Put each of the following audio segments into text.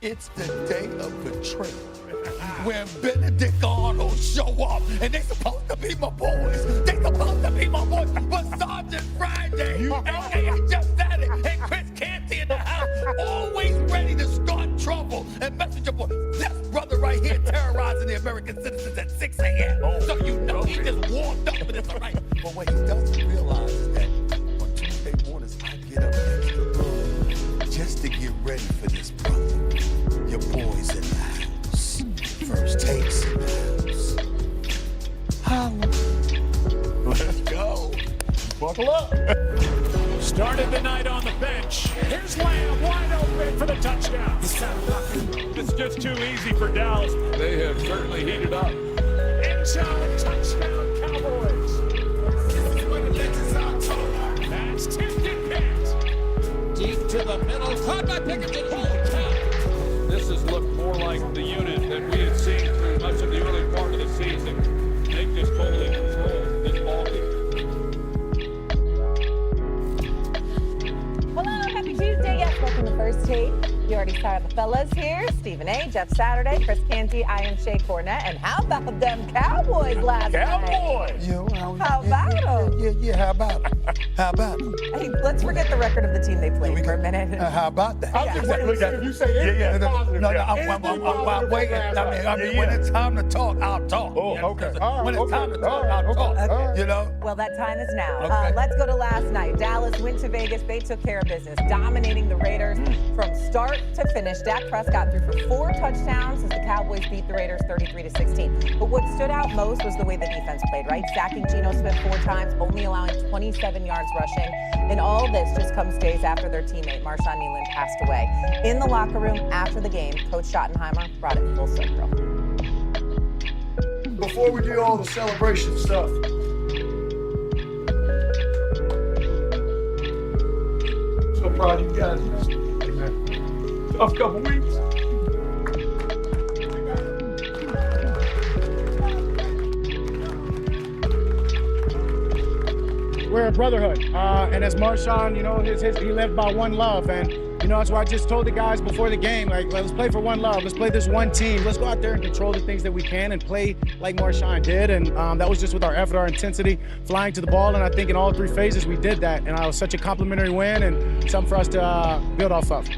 It's the day of betrayal. When Benedict Arnold show up, and they supposed to be my boys. They supposed to be my boys. But Sergeant Friday, aka Jeff Saturday, and Chris Canty in the house, always ready to start trouble. And Messenger Boy, this brother right here terrorizing the American citizens at 6 a.m. So you know he just warmed up, but it's all right. But what he doesn't realize is that on Tuesday mornings, I get up extra early just to get ready for this brother. Your boys in the house. First takes in the house. Holla. Let's go. Buckle up. Started the night on the bench. Here's Lamb wide open for the touchdown. It's just too easy for Dallas. They have certainly heated up. End zone touchdown Cowboys. That's tipped and picked. Deep to the middle. Caught by Pickens and hold count. This has looked more like the unit that we had seen through much of the early part of the season. They just totally control this ball game. Hello, happy Tuesday. Yes, welcome to First Take. You already saw the fellas here. Stephen A., Jeff Saturday, Chris Canty, I am Shay Cornett. And how about them Cowboys last night? Cowboys! How about them? Yeah, how about it? How about it? Hey, let's forget the record of the team they played for a minute. How about that? I was just saying, look, if you say anything positive, I'm waiting. I mean, when it's time to talk, I'll talk. Oh, okay. When it's time to talk, I'll talk. Okay. You know? Well, that time is now. Okay. Let's go to last night. Dallas went to Vegas. They took care of business, dominating the Raiders from start to finish. Dak Prescott threw for 4 touchdowns as the Cowboys beat the Raiders 33-16. But what stood out most was the way the defense played, right? Sacking Geno Smith 4 times, only allowing 27 yards rushing. And all this just comes days after their teammate, Marshawn Kneyland, passed away. In the locker room after the game, Coach Schottenheimer brought it full circle. Before we do all the celebration stuff, so proud of you guys. Tough couple weeks. We're a brotherhood, and as Marshawn, you know, he lived by one love, and you know, that's why I just told the guys before the game, like, let's play for one love, let's play this one team, let's go out there and control the things that we can and play like Marshawn did, and that was just with our effort, our intensity, flying to the ball, and I think in all 3 phases we did that, and it was such a complimentary win and something for us to build off of.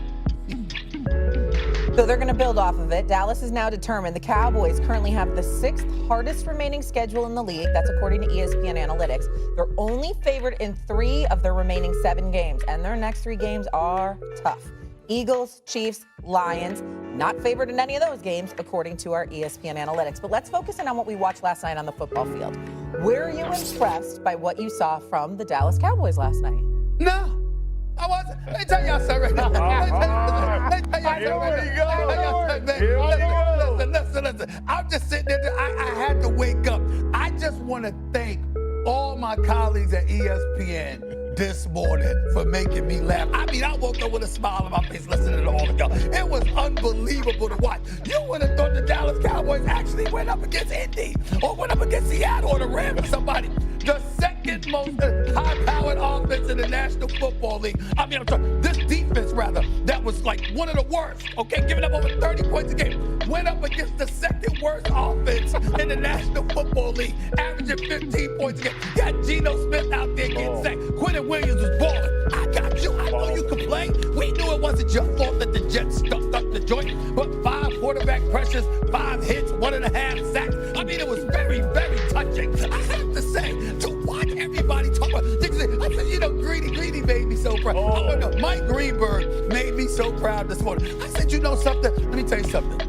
So they're going to build off of it. Dallas is now determined. The Cowboys currently have the 6th hardest remaining schedule in the league. That's according to ESPN Analytics. They're only favored in 3 of their remaining 7 games, and their next 3 games are tough. Eagles, Chiefs, Lions, not favored in any of those games, according to our ESPN Analytics. But let's focus in on what we watched last night on the football field. Were you impressed by what you saw from the Dallas Cowboys last night? No. I wasn't. Let me tell y'all something right now. Listen. I'm just sitting there. I had to wake up. I just want to thank all my colleagues at ESPN this morning for making me laugh. I mean, I woke up with a smile on my face listening to all of y'all. It was unbelievable to watch. You would have thought the Dallas Cowboys actually went up against Indy or went up against Seattle or the Rams or somebody. The second most high-powered offense in the National Football League. I mean, I'm sorry, this defense, rather, that was like one of the worst, okay, giving up over 30 points a game, went up against the second worst offense in the National Football League, averaging 15 points a game. Got Geno Smith out there getting sacked. Quentin Williams was balling. I got you. I know you can play. We knew it wasn't your fault that the Jets stuffed up the joint, but 5 quarterback pressures, 5 hits, 1.5 sacks. I mean, it was very, very touching. I have to say, to watch everybody talk about, I said, you know, Greedy made me so proud. I don't know, Mike Greenberg made me so proud this morning. I said, you know something? Let me tell you something.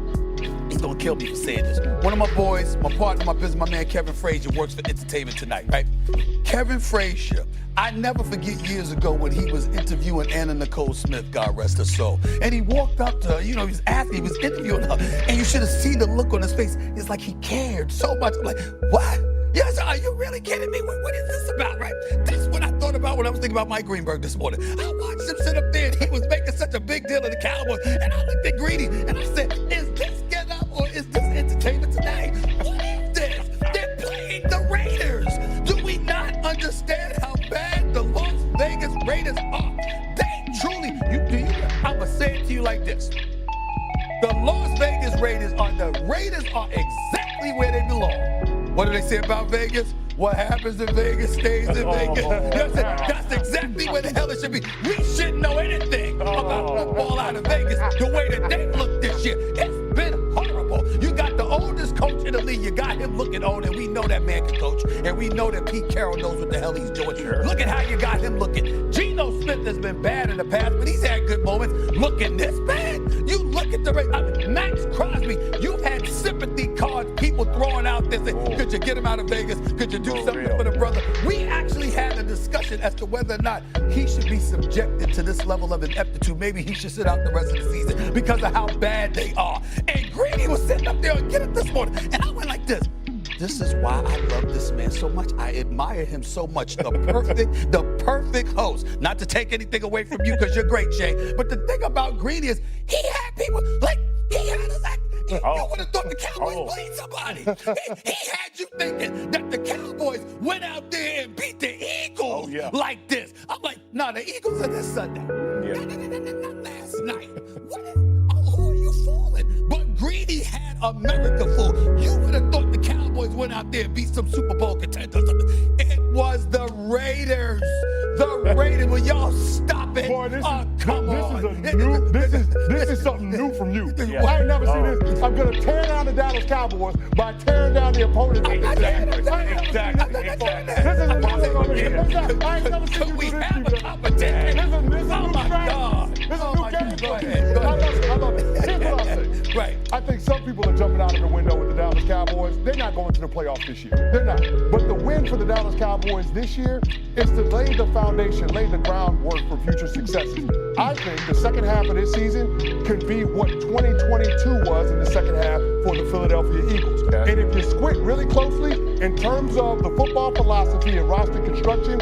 He's gonna kill me for saying this. One of my boys, my partner, my business, my man Kevin Frazier works for Entertainment Tonight, right? Kevin Frazier, I never forget years ago when he was interviewing Anna Nicole Smith, God rest her soul. And he walked up to her, you know, he was interviewing her, and you should have seen the look on his face. It's like he cared so much. I'm like, what? Yes, are you really kidding me? What is this about, right? That's what I thought about when I was thinking about Mike Greenberg this morning. I watched him sit up there and he was making such a big deal of the Cowboys. And I looked at Greedy and I said, is this Get Up or is this Entertainment Tonight? What is this? They're playing the Raiders. Do we not understand how bad the Las Vegas Raiders are? They truly, I'm going to say it to you like this. The Las Vegas Raiders are exactly where they belong. What do they say about Vegas? What happens in Vegas stays in Vegas. You know what I'm saying? That's exactly where the hell it should be. We shouldn't know anything about football out of Vegas the way that they look this year. It's been horrible. You got the oldest coach in the league. You got him looking old, and we know that man can coach. And we know that Pete Carroll knows what the hell he's doing. Look at how you got him looking. Geno Smith has been bad in the past, but he's had good moments. Looking this bad? You look at the Max Crosby. You've had sympathy cards, people throwing out there saying, could you get him out of Vegas? Could you do something for the brother? We actually had a discussion as to whether or not he should be subjected to this level of ineptitude. Maybe he should sit out the rest of the season because of how bad they are. And Greeny was sitting up there and get it this morning. And I went like this. This is why I love this man so much. I admire him so much. The perfect host. Not to take anything away from you because you're great, Jay. But the thing about Greeny is he had people like he had us like you would have thought the Cowboys played somebody. He had you thinking that the Cowboys went out there and beat the Eagles like this. I'm like, nah, the Eagles are this Sunday. Not last night. Who are you fooling? But Greeny had America fooled. You would have thought the Cowboys went out there and beat some Super Bowl contenders. It was the Raiders. The Raiders. Will y'all stop it? Boy, come on. This is something new from you. I ain't never seen this. I'm gonna tear down the Dallas Cowboys by tearing down the opponent. Exactly. This is a new one. I ain't never seen you do this. This is a new strategy. This is a new game. I love it. Here's what I'll say. Right. I think some people are jumping out of the window with the Dallas Cowboys. They're not going to the playoffs this year. They're not. But the win for the Dallas Cowboys this year is to lay the foundation, lay the groundwork for future successes. I think the second half of this season could be what 2022 was in the second half for the Philadelphia Eagles. Okay. And if you squint really closely in terms of the football philosophy and roster construction,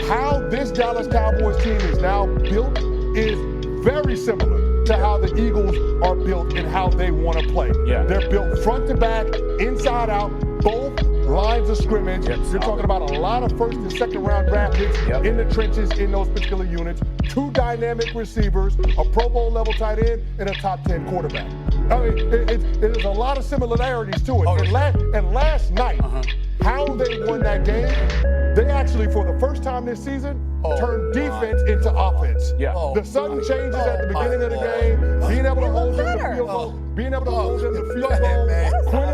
how this Dallas Cowboys team is now built is very similar to how the Eagles are built and how they want to play. Yeah. They're built front to back, inside out, both lines of scrimmage. You're talking about a lot of first and second round draft picks in the trenches in those particular units, 2 dynamic receivers, a Pro Bowl level tight end, and a top 10 quarterback. I mean, there's a lot of similarities to it. And last night, how they won that game, they actually, for the first time this season, turned defense into offense. The sudden changes at the beginning of the game, being able to hold them to field goal, Quentin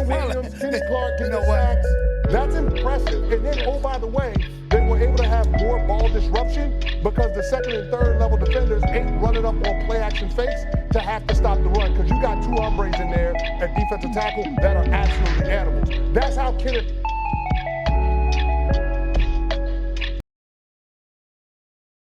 Williams, Kenny Clark getting sacks. That's impressive. And then, oh, by the way, they were able to have more ball disruption because the second and third level defenders ain't running up on play action fakes to have to stop the run because you got 2 hombres in there at defensive tackle that are absolutely animals. That's how Kenneth